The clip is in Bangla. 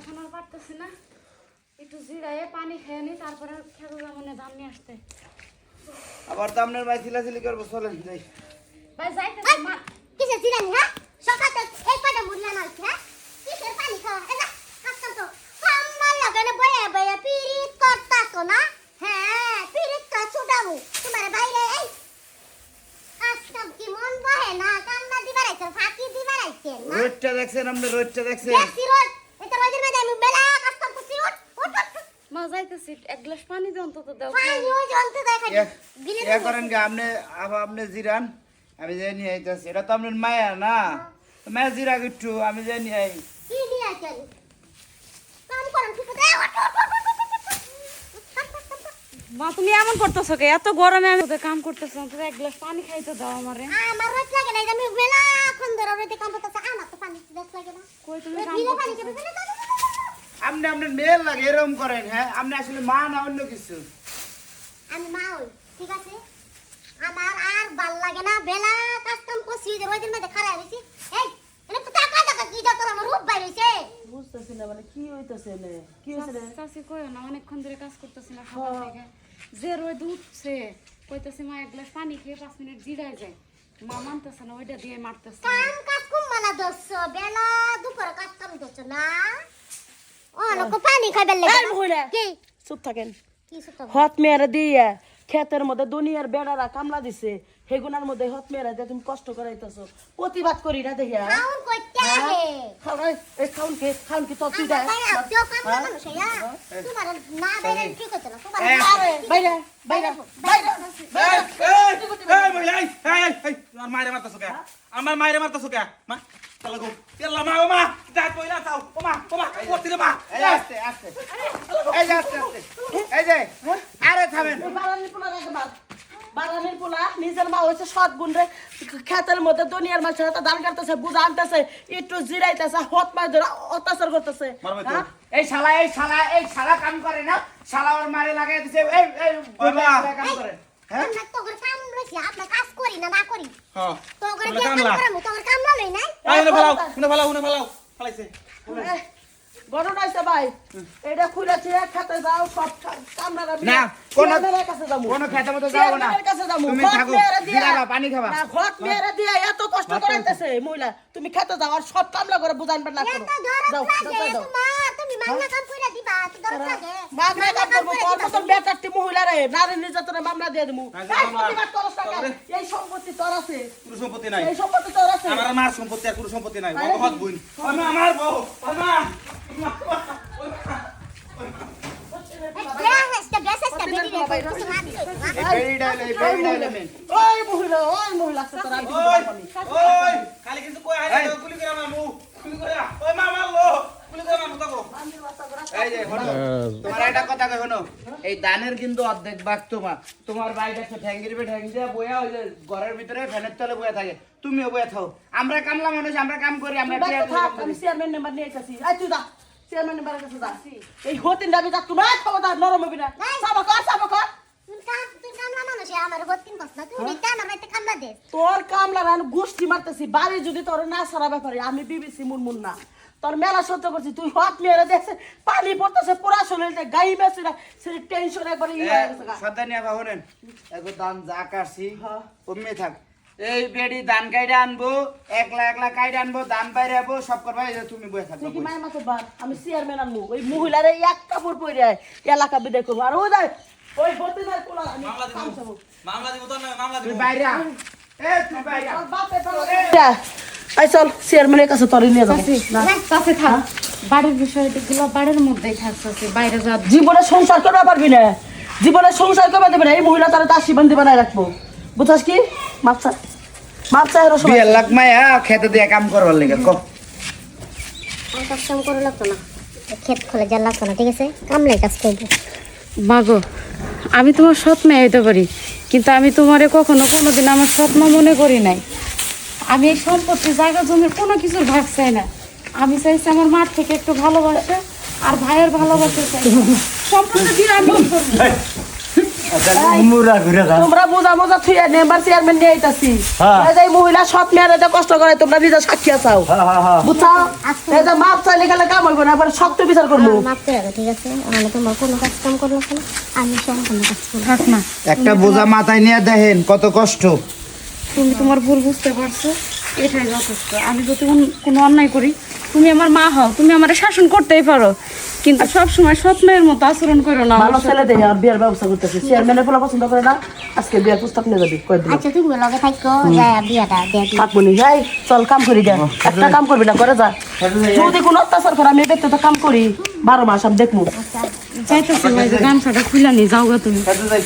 এখন আর পারতেছি না, একটু জিরায়ে পানি খেয়ে নি, তারপরে খেতে যাবো না ধান নিয়ে আসতে। আবার তো আপনার ভাই চিলাচিলি করবো, চলেন যাই। ভাই যাইতেছি মা। কিসের জিরানি হ্যাঁ? সকালে এই কটা মুড়লা না হ্যাঁ? কিসের পানি খাওয়া? এলা আজকাল তো আমার লাগানে বয়া বয়া পিরিত করতাছো না? হ্যাঁ, পিরিত কা ছুটামু। তোমার বাইরে এই আজকাল কি মন বহে না? কান্না দিবার আইছে, ফাঁকি দিবার আইছে না? রোদটা দেখছেন আপনি, রোদটা দেখছেন? দেখছি রোদ। এটা রোদের মধ্যে আমি বেলা কাজ করতেছি। উঠ। মা যাইতেছি, এক গ্লাস পানি দিয়ে অন্তত দাও। পানি ওই জ্বলতে দেখা ইয়া করেন কি আপনি জিরান, আমি যাই নিয়ে আইতাছি। এটা তো আপনার মায়া না, মায়া জিরা একটু আমি যাই নিয়ে আই। কি নিয়ে আইছেন? কাম করেন কি করে? মা তুমি এমন করতেছো কে? এত গরমে আমি তো কাম করতেছি, অন্তত এক গ্লাস পানি খাইতে দাও আমারে। আমার রোদ লাগে না, আমি বেলা এখন ধরে রোদে কাম করতেছি। আমার তো পানি দেখ লাগে না। কই তুমি ওই কাম বিলে পানি করতেছো? খাবে না। আপনি আপনার মেয়ের লাগে এরকম করেন? হ্যাঁ, আপনি আসলে মা না অন্য কিছু? আমি মা হই, ঠিক আছে? আমার আর ভাল লাগে না, বেলা কাজ কাম করছি, যে রোদের মধ্যে খাড়া হইছি। এই এটা তো টাকা কি যা তোর আমার রূপ বাইরে হইছে। বুঝতেছি না মানে কি হইতাছে নে, কি হইছে রে? চাচি কইও না, অনেকক্ষণ ধরে কাজ করতেছি না সকাল থেকে, যে রোদ উঠছে। কইতেছি মা এক গ্লাস পানি খেয়ে 5 মিনিট জিরায় যায়, মা মানতেছে না, ওইটা দিয়ে মারতেছে। কাজ কুম মানা দছ, বেলা দুপুরে কাজ কাম দছ না। ও লোক পানি খাইবে লাগে। এই মহিলা কি চুপ থাকেন। কি সুতো? হত মেরে দিয়ে ক্ষেতের মধ্যে দুনিয়ার বেড়ারা কামলা দিছে, হেগুনার মধ্যে হত মেরে দিয়ে তুমি কষ্ট করাইতেছো, প্রতিবাদ করি না দেখিয়া। খাউন কইতে আগে। খাউন কি তো তুই দেয়? আত্মীয় কাম না মানুষ ইয়া। তোমার না বাইরে কি করতে না? তোমার আরে বাইরে বাইরে বাইরে এই মহিলা, এই আমার মায়েরে মারতাছো কে? আমার মায়েরে মারতাছো কে? মা চলো গো, তেলা মা ও মা, দাঁত পয়লা চাও, ও মা করতে রে মা। এই আস্তে আস্তে, এই যে আস্তে আস্তে, এই যে আরে থামেন। বাগানের পোলা নিজের মা হয়েছে সৎ গুণ রে, খেতের মধ্যে দুনিয়ার মানুষের হাতে ধান কাটতেছে, বুঝা আনতেছে, একটু জিরাইতেছে, হত মাছ ধরে অত্যাচার করতেছে। মারবে তো। হ্যাঁ? এই শালা কাম করে না, শালা ওর মারে লাগাই দিছে। এই ওই মা। কাম করে। হ্যাঁ, আমরা তো করে কাম লইছি, আপনি কাজ করি না না করি। হ্যাঁ তো করে তোমরা কি কাম কামলা। করামু? তো করে কাম লই নাই। এই নে ফালাও ফালাইছে। গরম হয়েছে ভাই, এটা খুলেছে খেতে যাও, সব কামড়া না, কোনো কাছে যাবো, কোনো খেতে মতো যাবো না, চেয়ারম্যানের কাছে যাবো, তুমি ঘট থাকো, মেরে দিয়া। জিরাবা, পানি খাবা। না, ঘট মেরে দিয়ে এত কষ্ট করাইতেছে মহিলা, তুমি খেতে যাও আর সব কামলা করে বুঝানবে না করো। এত দরদ যাও, লাগে যাও, যাও। তোমার, তুমি মামলা কাম কইরা দিবা, তো দরদ লাগে। মামলা কাম করবো, তোর মতন বেটারটি মহিলা রে, নারী নির্যাতনের মামলা দিয়ে দিমু। হ্যাঁ, এই মামলা। প্রতিবাদ করস না কেন? তারপরে? এই সম্পত্তি তোর আছে, কোনো সম্পত্তি নাই। এই সম্পত্তি তোর আছে। আমার মার সম্পত্তি আর কোনো সম্পত্তি নাই। ও হত বুইন। ওই মা আমার বউ, ওই মা। বেসটা বেরি রে কিছু না দিলে। ওই মহিলা আছে তোর, আমি কিন্তু ওই পারবো না। ওই খালি কিন্তু কই আইলে গুলি করে মারমু। গুলি করে। ওই মা মারলো। গুলি করে মারমু তাকো। এই যে শোনো, তোমার একটা কথা কই শোনো, এই দানের কিন্তু অর্ধেক ভাগ তোমার বাইরে একটা ঠ্যাঙ্গির পে ঠ্যাং দিয়ে বয়া, ওই যে ঘরের ভিতরে ফ্যানের তলে বয়া থাকে, তুমিও বয়া থাও। আমরা কামলা মানুষ, আমরা কাম করি, আমরা তুই বাড়িতে থাক, আমি চেয়ারম্যান নাম্বার নিয়ে এসেছি। এই তুই যা, চেয়ারম্যান নাম্বারের কাছে যা। এই হতিন দাবি যা, তুমি খবরদার নরম হবি না। সাবা কর। তুই কামলা মানুষ, আমার গতিন কষ্ট না। তুমি কেন আমাকে কামলা দে? তোর কামলা রান গোষ্ঠী মারতেছি, বাড়ি যদি তোর না সারা ব্যাপারে আমি বিবিসি মুনমুন না, তোর মেলা সহ্য করছি। তুই হট মেরে দেখছে পানি পড়তেছে পুরা শরীরে, গাই মেছে না, সে টেনশন একবারে ইয়ে হয়ে গেছে গা। সদা নিয়ে ভাবনেন একবার দান যা কাটছি হ্যাঁ। কমে থাক। এই বেডি ধান কাইডা আনবো, একলা কাইডা আনবো, ধান বাইরে আনবো, সব করবা। এই যে তুমি বয়ে থাকবে। তুই কি মায়ের মাথা বার, আমি চেয়ারম্যান আনবো, ওই মহিলারে এক কাপড় পরে এলাকা বিদায় করবো। আর ওই যাই ওই হতিনের পোলা আমি মামলা দিব। কামছাবো। মামলা দিব তো না, মামলা তুই দিব। বাইরে আ। তুই বাইরে আ। তোর বাপে এই চল চেয়ারম্যানের কাছে তোর নিয়ে যাবো। চাচি থাক, বাড়ির বিষয়গুলো বাড়ির মধ্যেই থাকছে, বাইরে যা। জীবনে সংসার করতে পারবি না, জীবনে সংসার করতে দেবে না। এই মহিলা তারা দাসী বান্ধি বানায় রাখবো, বুঝছস কি? মাপচা এর সময় 2 লাখ মায়া খেতে দিয়ে কাম করবার লাগে ক। আর কাজ কাম করে লাগতো না, ক্ষেত খোলা যা লাগতো না, ঠিক আছে? কামলাই কাজ করবো। মাগো, আমি তোমার সৎ মেয়ে হইতে পারি, কিন্তু আমি তোমারে কখনো কোনোদিন আমার স্বপ্ন মনে করি নাই। আমি এই সম্পত্তি, জায়গা জমির কোনো কিছুর ভাগ চাই না। আমি চাইছি আমার মার থেকে একটু ভালোবাসা আর ভাইয়ের ভালোবাসা চাই। সম্পত্তি দিয়ে আমি কি করবো? মুরা ঘুরে যা তোমরা বোঝা মোজা থুয়ে মেম্বার চেয়ারম্যান নিয়ে আইতাছি হ্যাঁ। এই যে মহিলা সৎ মেয়েরা যে কষ্ট করে তোমরা নিজে সাক্ষী চাও বুঝছো এই যে মাপ চাইলে গেলে কাম হইব না এবারে শক্ত বিচার করবো মাফ করে দাও, ঠিক আছে? মানে তোমার কোনো কাজ কাম করলো না, আমি সম্পূর্ণ কাজ করবো। থাক না, একটা বোঝা মাথায় নিয়ে দেখেন কত কষ্ট। তুমি তোমার ভুল বুঝতে পারছো, এটাই যথেষ্ট। আমি যদি কোনো অন্যায় করি, তুমি আমার মা হও, তুমি আমার শাসন করতেই পারো, কিন্তু সব সময় সৎ মেয়ের মতো আচরণ করো না। ভালো ছেলে দেখে আর বিয়ের ব্যবস্থা করতেছি চেয়ারম্যানের পোলা পছন্দ করে না আজকে বিয়ের প্রস্তাব নিয়ে যাবি কয়েকদিন আচ্ছা তুমি লগে থাকো, যায় বিয়াটা দিয়ে দিই। থাকবো নি যাই চল কাম করি যা একটা কাম করবি না করে যা যদি কোনো অত্যাচার করে আমি দেখতে তো কাম করি 12 মাস আমি দেখবো যাইতেছি, ওই যে গামছাটা খুলে নিয়ে যাও গা তুমি। সাথে যাই